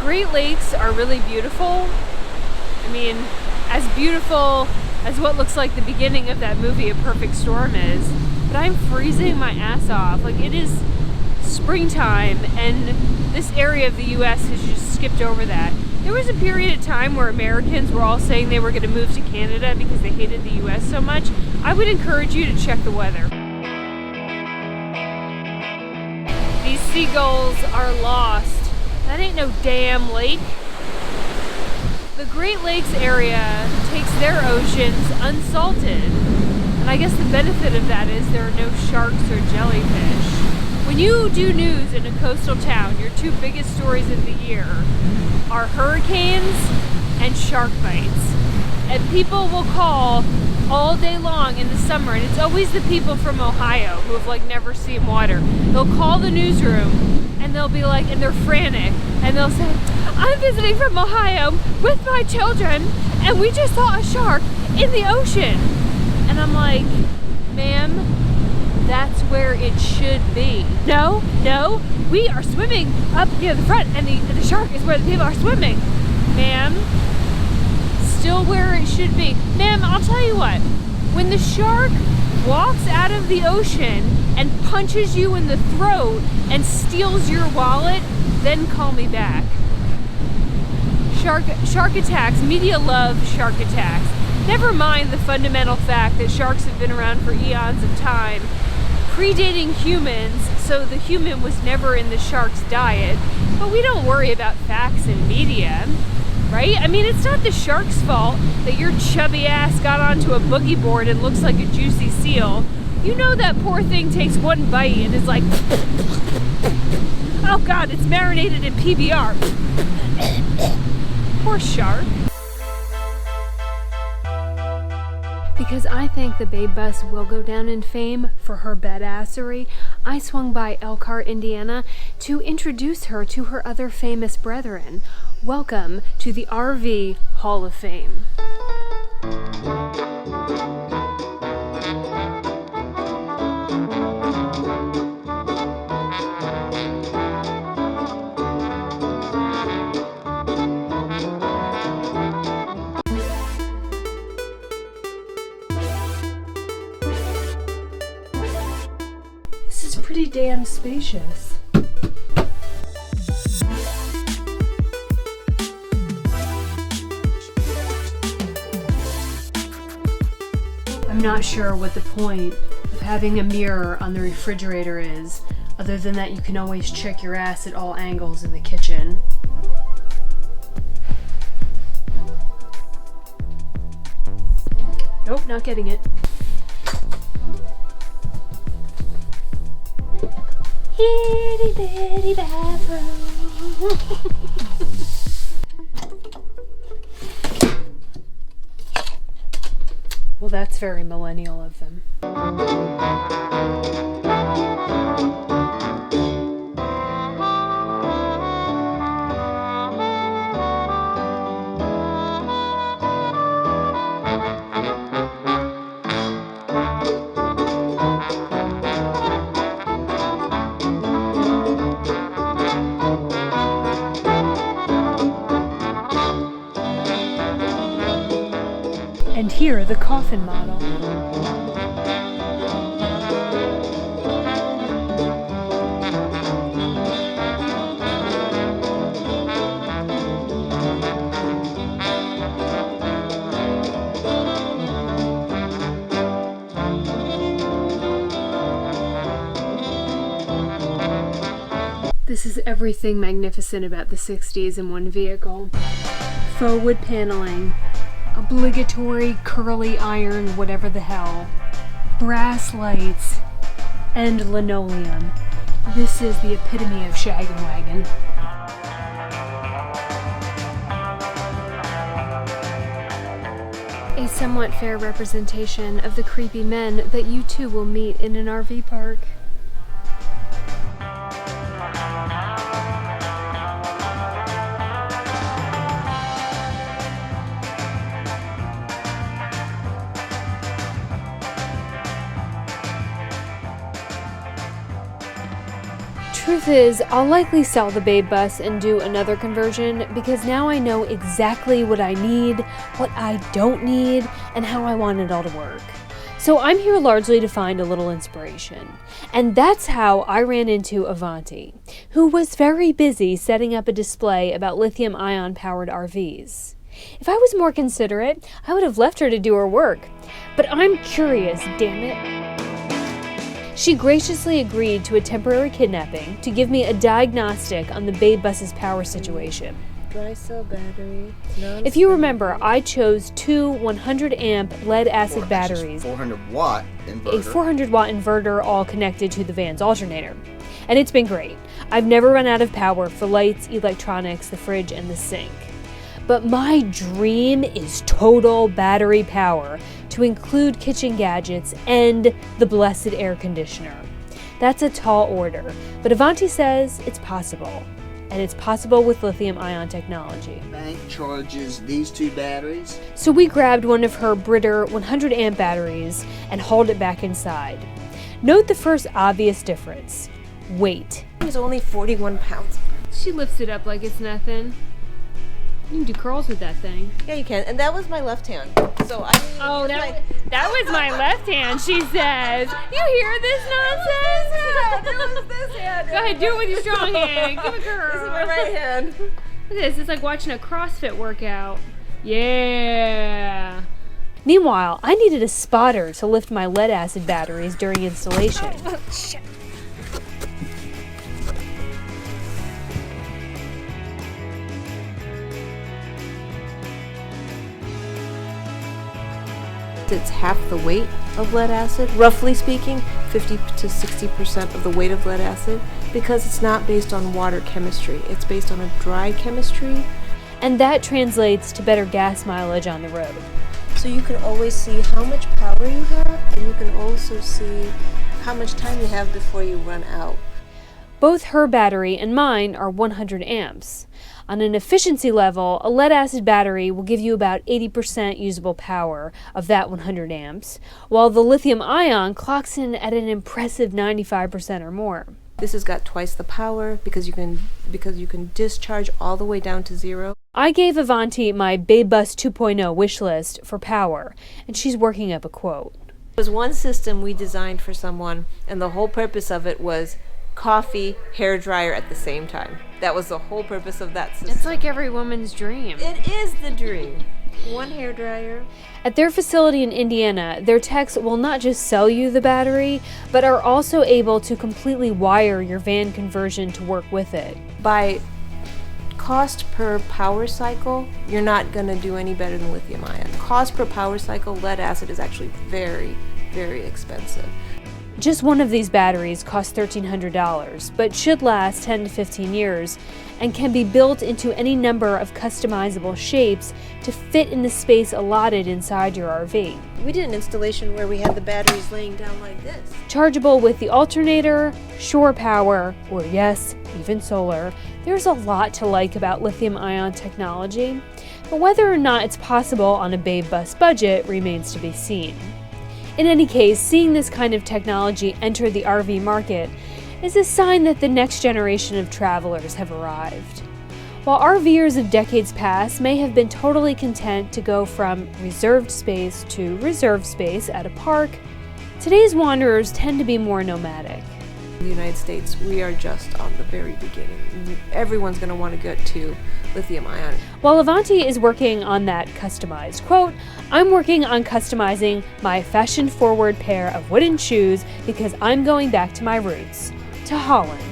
Great Lakes are really beautiful. I mean, as beautiful as what looks like the beginning of that movie, A Perfect Storm, is. But I'm freezing my ass off. Like, it is springtime, and this area of the U.S. has just skipped over that. There was a period of time where Americans were all saying they were going to move to Canada because they hated the U.S. so much. I would encourage you to check the weather. These seagulls are lost. That ain't no damn lake. The Great Lakes area takes their oceans unsalted. And I guess the benefit of that is there are no sharks or jellyfish. When you do news in a coastal town, your two biggest stories of the year are hurricanes and shark bites. And people will call all day long in the summer, and it's always the people from Ohio who have like never seen water. They'll call the newsroom and they'll be like, and they're frantic, and they'll say, I'm visiting from Ohio with my children and we just saw a shark in the ocean. And I'm like, ma'am, that's where it should be. No, we are swimming up near the front, and the shark is where the people are swimming. Ma'am, still where it should be. Ma'am, I'll tell you what, when the shark walks out of the ocean and punches you in the throat and steals your wallet, then call me back. Shark attacks, media love shark attacks. Never mind the fundamental fact that sharks have been around for eons of time, predating humans, so the human was never in the shark's diet. But we don't worry about facts in media, right? I mean, it's not the shark's fault that your chubby ass got onto a boogie board and looks like a juicy seal. You know that poor thing takes one bite and is like, oh God, it's marinated in PBR. Poor shark. Because I think the Babe Bus will go down in fame for her badassery, I swung by Elkhart, Indiana to introduce her to her other famous brethren. Welcome to the RV Hall of Fame. Pretty damn spacious. I'm not sure what the point of having a mirror on the refrigerator is, other than that you can always check your ass at all angles in the kitchen. Nope, not getting it. Itty bitty bathroom. Well, that's very millennial of them. And here, the coffin model. This is everything magnificent about the 60s in one vehicle. Faux wood paneling, obligatory curly iron whatever the hell, brass lights, and linoleum. This is the epitome of Shaggin' Wagon. A somewhat fair representation of the creepy men that you too will meet in an RV park. Truth is, I'll likely sell the Babe bus and do another conversion because now I know exactly what I need, what I don't need, and how I want it all to work. So I'm here largely to find a little inspiration. And that's how I ran into Avanti, who was very busy setting up a display about lithium-ion powered RVs. If I was more considerate, I would have left her to do her work. But I'm curious, damn it. She graciously agreed to a temporary kidnapping to give me a diagnostic on the Babe bus's power situation. Dry cell battery. If you remember, I chose two 100-amp lead-acid batteries, 400-watt inverter. a 400-watt inverter all connected to the van's alternator. And it's been great. I've never run out of power for lights, electronics, the fridge, and the sink. But my dream is total battery power to include kitchen gadgets and the blessed air conditioner. That's a tall order, but Avanti says it's possible. And it's possible with lithium-ion technology. The bank charges these two batteries. So we grabbed one of her Britter 100-amp batteries and hauled it back inside. Note the first obvious difference: weight. It was only 41 pounds. She lifts it up like it's nothing. You can do curls with that thing. Yeah, you can. And that was my left hand. So I didn't Oh, use that was my left hand, she says. You hear this nonsense? It was this hand. Go ahead, do it with your strong hand. Give a curl. This is my right hand. Look at this. It's like watching a CrossFit workout. Yeah. Meanwhile, I needed a spotter to lift my lead-acid batteries during installation. Oh, shit. It's half the weight of lead acid, roughly speaking, 50 to 60% of the weight of lead acid, because it's not based on water chemistry. It's based on a dry chemistry. And that translates to better gas mileage on the road. So you can always see how much power you have, and you can also see how much time you have before you run out. Both her battery and mine are 100 amps. On an efficiency level, a lead-acid battery will give you about 80% usable power of that 100 amps, while the lithium-ion clocks in at an impressive 95% or more. This has got twice the power because you can discharge all the way down to zero. I gave Avanti my Babe Bus 2.0 wish list for power, and she's working up a quote. There was one system we designed for someone, and the whole purpose of it was coffee, hair dryer at the same time. That was the whole purpose of that system. It's like every woman's dream. It is the dream. One hair dryer. At their facility in Indiana, their techs will not just sell you the battery, but are also able to completely wire your van conversion to work with it. By cost per power cycle, you're not going to do any better than lithium ion. Cost per power cycle, lead acid is actually very, very expensive. Just one of these batteries costs $1,300, but should last 10 to 15 years and can be built into any number of customizable shapes to fit in the space allotted inside your RV. We did an installation where we had the batteries laying down like this. Chargeable with the alternator, shore power, or yes, even solar. There's a lot to like about lithium-ion technology, but whether or not it's possible on a Babe Bus budget remains to be seen. In any case, seeing this kind of technology enter the RV market is a sign that the next generation of travelers have arrived. While RVers of decades past may have been totally content to go from reserved space to reserved space at a park, today's wanderers tend to be more nomadic. In the United States, we are just on the very beginning. Everyone's going to want to get to lithium ion. While Avanti is working on that customized quote, I'm working on customizing my fashion-forward pair of wooden shoes because I'm going back to my roots, to Holland.